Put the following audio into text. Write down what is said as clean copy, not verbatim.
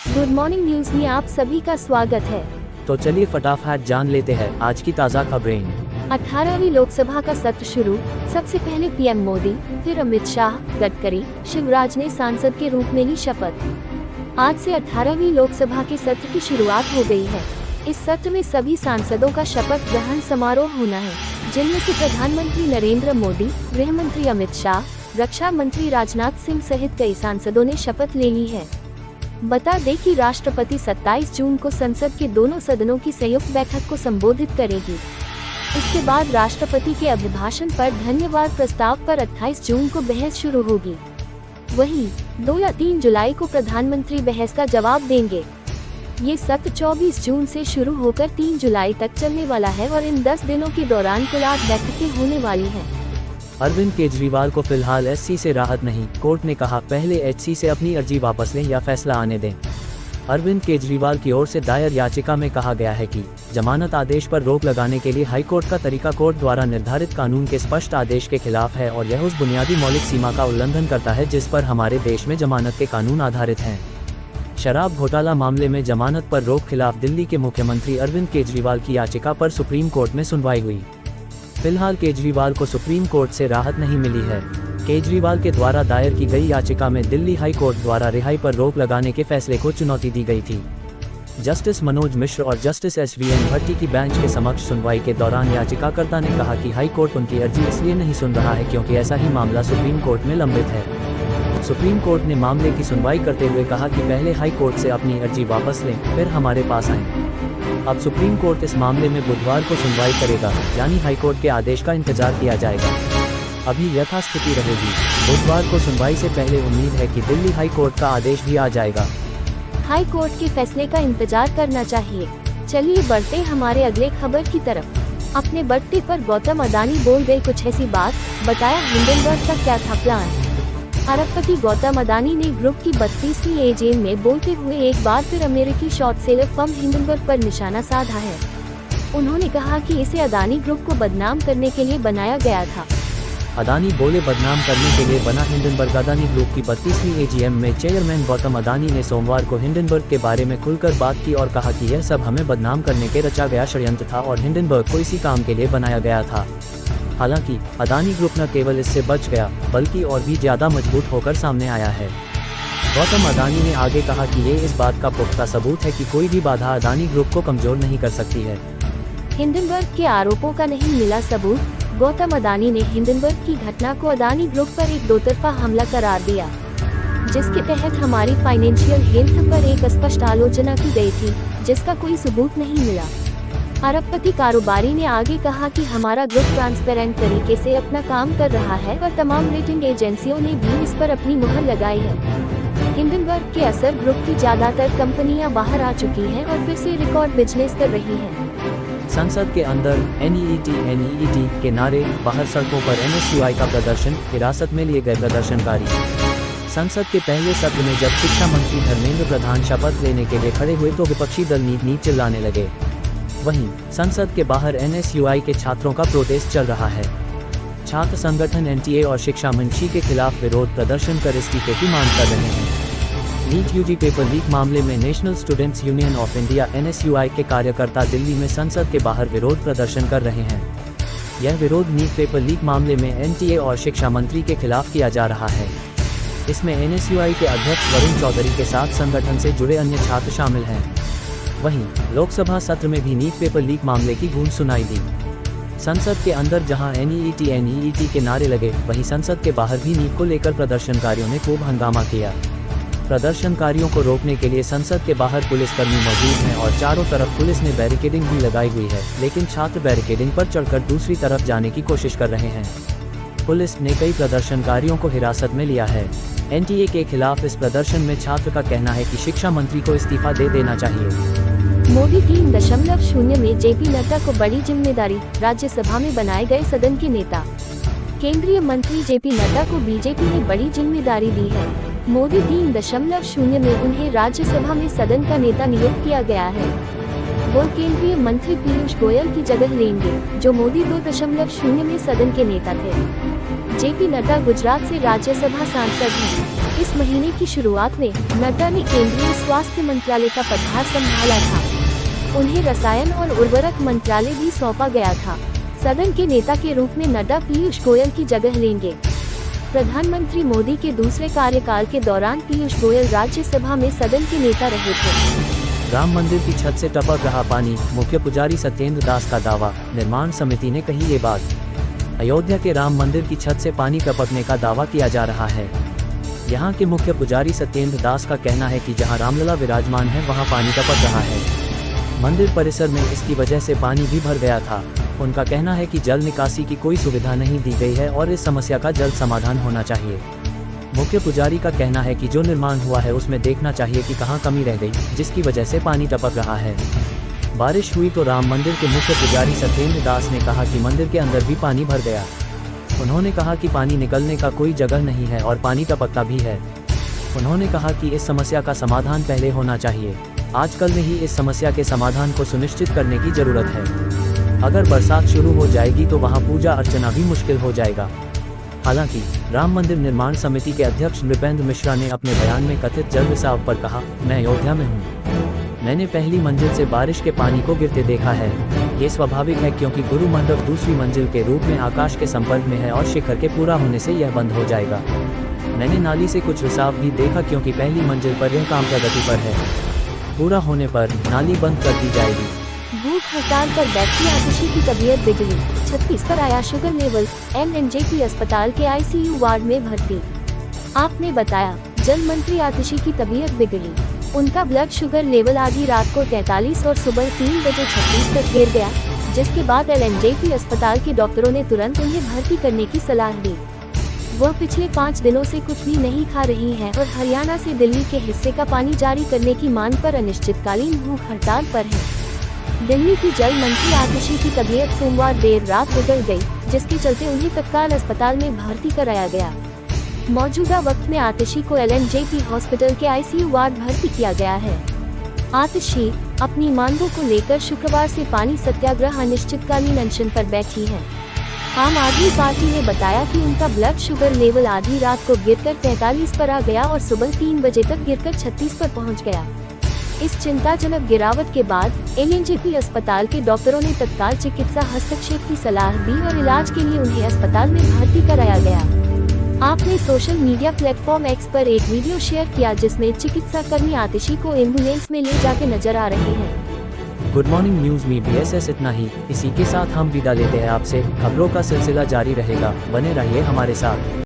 Good morning news में आप सभी का स्वागत है। तो चलिए फटाफट जान लेते हैं आज की ताज़ा खबरें। 18वीं लोकसभा का सत्र शुरू। सबसे पहले पीएम मोदी, फिर अमित शाह, गडकरी, शिवराज ने सांसद के रूप में ली शपथ। आज से 18वीं लोकसभा के सत्र की शुरुआत हो गई है। इस सत्र में सभी सांसदों का शपथ ग्रहण समारोह होना है, जिनमें से प्रधानमंत्री नरेंद्र मोदी, गृह मंत्री अमित शाह, रक्षा मंत्री राजनाथ सिंह सहित कई सांसदों ने शपथ ले ली है। बता दें कि राष्ट्रपति 27 जून को संसद के दोनों सदनों की संयुक्त बैठक को संबोधित करेगी। इसके बाद राष्ट्रपति के अभिभाषण पर धन्यवाद प्रस्ताव पर 28 जून को बहस शुरू होगी। वहीं 2 या 3 जुलाई को प्रधानमंत्री बहस का जवाब देंगे। ये सत्र 24 जून से शुरू होकर 3 जुलाई तक चलने वाला है और इन 10 दिनों के दौरान कुल 8 बैठकें होने वाली हैं। अरविंद केजरीवाल को फिलहाल एससी से राहत नहीं, कोर्ट ने कहा पहले एचसी से अपनी अर्जी वापस लें या फैसला आने दें। अरविंद केजरीवाल की ओर से दायर याचिका में कहा गया है कि जमानत आदेश पर रोक लगाने के लिए हाईकोर्ट का तरीका कोर्ट द्वारा निर्धारित कानून के स्पष्ट आदेश के खिलाफ है और यह उस बुनियादी मौलिक सीमा का उल्लंघन करता है जिस पर हमारे देश में जमानत के कानून आधारित हैं। शराब घोटाला मामले में जमानत पर रोक खिलाफ दिल्ली के मुख्यमंत्री अरविंद केजरीवाल की याचिका पर सुप्रीम कोर्ट में सुनवाई हुई। फिलहाल केजरीवाल को सुप्रीम कोर्ट से राहत नहीं मिली है। केजरीवाल के द्वारा दायर की गई याचिका में दिल्ली हाई कोर्ट द्वारा रिहाई पर रोक लगाने के फैसले को चुनौती दी गई थी। जस्टिस मनोज मिश्र और जस्टिस एसवीएन भट्टी की बेंच के समक्ष सुनवाई के दौरान याचिकाकर्ता ने कहा कि हाई कोर्ट उनकी अर्जी इसलिए नहीं सुन रहा है क्योंकि ऐसा ही मामला सुप्रीम कोर्ट में लंबित है। सुप्रीम कोर्ट ने मामले की सुनवाई करते हुए कहा कि पहले हाई कोर्ट से अपनी अर्जी वापस लें, फिर हमारे पास आएं। अब सुप्रीम कोर्ट इस मामले में बुधवार को सुनवाई करेगा, यानी हाईकोर्ट के आदेश का इंतजार किया जाएगा। अभी यथास्थिति रहेगी। बुधवार को सुनवाई से पहले उम्मीद है कि दिल्ली हाई कोर्ट का आदेश भी आ जाएगा। हाई कोर्ट के फैसले का इंतजार करना चाहिए। चलिए बढ़ते हमारे अगले खबर की तरफ। अपने बर्थडे पर गौतम अदानी बोल गए कुछ ऐसी बात, बताया हिंडनबर्ग का क्या था प्लान। अरबपति गौतम अदानी ने ग्रुप की 32वीं एजीएम में बोलते हुए एक बार फिर अमेरिकी शॉर्ट सेलर फर्म हिंडनबर्ग पर निशाना साधा है। उन्होंने कहा कि इसे अदानी ग्रुप को बदनाम करने के लिए बनाया गया था। अदानी बोले बदनाम करने के लिए बना हिंडनबर्ग। अदानी ग्रुप की 32वीं एजीएम में चेयरमैन गौतम अदानी ने सोमवार को हिंडनबर्ग के बारे में खुलकर बात की और कहा कि यह सब हमें बदनाम करने के रचा गया षड्यंत्र था और हिंडनबर्ग को इसी काम के लिए बनाया गया था। हालांकि अदानी ग्रुप न केवल इससे बच गया बल्कि और भी ज्यादा मजबूत होकर सामने आया है। गौतम अदानी ने आगे कहा कि ये इस बात का पुख्ता सबूत है कि कोई भी बाधा अदानी ग्रुप को कमजोर नहीं कर सकती है। हिंडनबर्ग के आरोपों का नहीं मिला सबूत। गौतम अदानी ने हिंडनबर्ग की घटना को अदानी ग्रुप पर एक दोतरफा हमला करार दिया, जिसके तहत हमारी फाइनेंशियल हेल्थ पर एक स्पष्ट आलोचना की गई थी, जिसका कोई सबूत नहीं मिला। अरबपति कारोबारी ने आगे कहा कि हमारा ग्रुप ट्रांसपेरेंट तरीके से अपना काम कर रहा है और तमाम रेटिंग एजेंसियों ने भी इस पर अपनी मुहर लगाई है। हिंडनबर्ग के असर ग्रुप की ज्यादातर कंपनियां बाहर आ चुकी हैं और फिर से रिकॉर्ड बिजनेस कर रही हैं। संसद के अंदर NEET के नारे, बाहर सड़कों पर NSUI का प्रदर्शन, हिरासत में लिए गए प्रदर्शनकारी। संसद के पहले सत्र में जब शिक्षा मंत्री धर्मेंद्र प्रधान शपथ लेने के लिए खड़े हुए तो विपक्षी दल नीत चिल्लाने लगे। वहीं संसद के बाहर NSUI के छात्रों का प्रोटेस्ट चल रहा है। छात्र संगठन NTA और शिक्षा मंत्री के खिलाफ विरोध प्रदर्शन कर इस्तीफे की मांग कर रहे हैं। नीट यूजी पेपर लीक मामले में national students union of India NSUI के कार्यकर्ता दिल्ली में संसद के बाहर विरोध प्रदर्शन कर रहे हैं। यह विरोध नीट पेपर लीक मामले में NTA और शिक्षा मंत्री के खिलाफ किया जा रहा है। इसमें NSUI के अध्यक्ष वरुण चौधरी के साथ संगठन से जुड़े अन्य छात्र शामिल हैं। वहीं लोकसभा सत्र में भी नीट पेपर लीक मामले की गूंज सुनाई दी। संसद के अंदर जहां NEET के नारे लगे, वहीं संसद के बाहर भी नीट को लेकर प्रदर्शनकारियों ने खूब हंगामा किया। प्रदर्शनकारियों को रोकने के लिए संसद के बाहर पुलिसकर्मी मौजूद हैं और चारों तरफ पुलिस ने बैरिकेडिंग भी लगाई हुई है, लेकिन छात्र बैरिकेडिंग पर चढ़कर दूसरी तरफ जाने की कोशिश कर रहे हैं। पुलिस ने कई प्रदर्शनकारियों को हिरासत में लिया है। NTA के खिलाफ इस प्रदर्शन में छात्र का कहना है कि शिक्षा मंत्री को इस्तीफा दे देना चाहिए। मोदी 3.0 में JP नड्डा को बड़ी जिम्मेदारी, राज्यसभा में बनाए गए सदन के नेता। केंद्रीय मंत्री JP नड्डा को बीजेपी ने बड़ी जिम्मेदारी दी है। मोदी 3.0 में उन्हें राज्यसभा में सदन का नेता नियुक्त किया गया है। वो केंद्रीय मंत्री पीयूष गोयल की जगह लेंगे, जो मोदी 2.0 में सदन के नेता थे। JP नड्डा गुजरात से राज्यसभा सांसद हैं। इस महीने की शुरुआत में नड्डा ने केंद्रीय स्वास्थ्य मंत्रालय का पदभार संभाला था। उन्हें रसायन और उर्वरक मंत्रालय भी सौंपा गया था। सदन के नेता के रूप में नड्डा पीयूष गोयल की जगह लेंगे। प्रधानमंत्री मोदी के दूसरे कार्यकाल के दौरान पीयूष गोयल राज्यसभा में सदन के नेता रहे थे। राम मंदिर की छत से टपक रहा पानी, मुख्य पुजारी सत्येंद्र दास का दावा। निर्माण समिति ने कही ये बात। अयोध्या के राम मंदिर की छत से पानी टपकने का दावा किया जा रहा है। यहाँ के मुख्य पुजारी सत्येंद्र दास का कहना है कि जहाँ रामलला विराजमान है वहाँ पानी टपक रहा है। मंदिर परिसर में इसकी वजह से पानी भी भर गया था। उनका कहना है कि जल निकासी की कोई सुविधा नहीं दी गई है और इस समस्या का जल्द समाधान होना चाहिए। मुख्य पुजारी का कहना है कि जो निर्माण हुआ है उसमें देखना चाहिए कि कहाँ कमी रह गई, जिसकी वजह से पानी टपक रहा है। बारिश हुई तो राम मंदिर के मुख्य पुजारी सत्येंद्र दास ने कहा कि मंदिर के अंदर भी पानी भर गया। उन्होंने कहा कि पानी निकलने का कोई जगह नहीं है और पानी टपकता भी है। उन्होंने कहा कि इस समस्या का समाधान पहले होना चाहिए। आजकल में ही इस समस्या के समाधान को सुनिश्चित करने की जरूरत है। अगर बरसात शुरू हो जाएगी तो वहाँ पूजा अर्चना भी मुश्किल हो जाएगा। हालांकि राम मंदिर निर्माण समिति के अध्यक्ष नृपेंद्र मिश्रा ने अपने बयान में कथित जल रिसाव पर कहा, मैं अयोध्या में हूँ। मैंने पहली मंजिल से बारिश के पानी को गिरते देखा है। ये स्वाभाविक है क्योंकि गुरु मंडप दूसरी मंजिल के रूप में आकाश के संपर्क में है और शिखर के पूरा होने से यह बंद हो जाएगा। मैंने नाली से कुछ रिसाव भी देखा क्योंकि पहली मंजिल पर यह काम प्रगति पर है। पूरा होने पर नाली बंद कर दी जाएगी। भूख हड़ताल पर बैठी आतिशी की तबीयत बिगड़ी। 36 पर आया शुगर लेवल, एलएनजेपी अस्पताल के आईसीयू वार्ड में भर्ती। आपने बताया, जल मंत्री आतिशी की तबीयत बिगड़ी। उनका ब्लड शुगर लेवल आधी रात को 43 और सुबह 3 बजे 36 तक गिर गया, जिसके बाद एलएनजेपी अस्पताल के डॉक्टरों ने तुरंत उन्हें भर्ती करने की सलाह दी। वह पिछले 5 दिनों से कुछ भी नहीं खा रही हैं और हरियाणा से दिल्ली के हिस्से का पानी जारी करने की मांग पर अनिश्चितकालीन भूख हड़ताल पर है। दिल्ली की जल मंत्री आतिशी की तबीयत सोमवार देर रात बिगड़ गई, जिसके चलते उन्हें तत्काल अस्पताल में भर्ती कराया गया। मौजूदा वक्त में आतिशी को एलएनजेपी हॉस्पिटल के आईसीयू वार्ड भर्ती किया गया है। आतिशी अपनी मांगों को लेकर शुक्रवार से पानी सत्याग्रह अनिश्चितकालीन अनशन पर बैठी है। आम आदमी पार्टी ने बताया कि उनका ब्लड शुगर लेवल आधी रात को गिरकर 43 पर आ गया और सुबह 3 बजे तक गिरकर 36 पर पहुंच गया। इस चिंताजनक गिरावट के बाद एलएनजेपी अस्पताल के डॉक्टरों ने तत्काल चिकित्सा हस्तक्षेप की सलाह दी और इलाज के लिए उन्हें अस्पताल में भर्ती कराया गया। आपने सोशल मीडिया प्लेटफॉर्म एक्स पर एक वीडियो शेयर किया जिसमें चिकित्सा कर्मी आतिशी को एम्बुलेंस में ले जाके नजर आ रहे हैं। गुड मॉर्निंग न्यूज में BSS इतना ही। इसी के साथ हम विदा लेते हैं आपसे। खबरों का सिलसिला जारी रहेगा, बने रहिए हमारे साथ।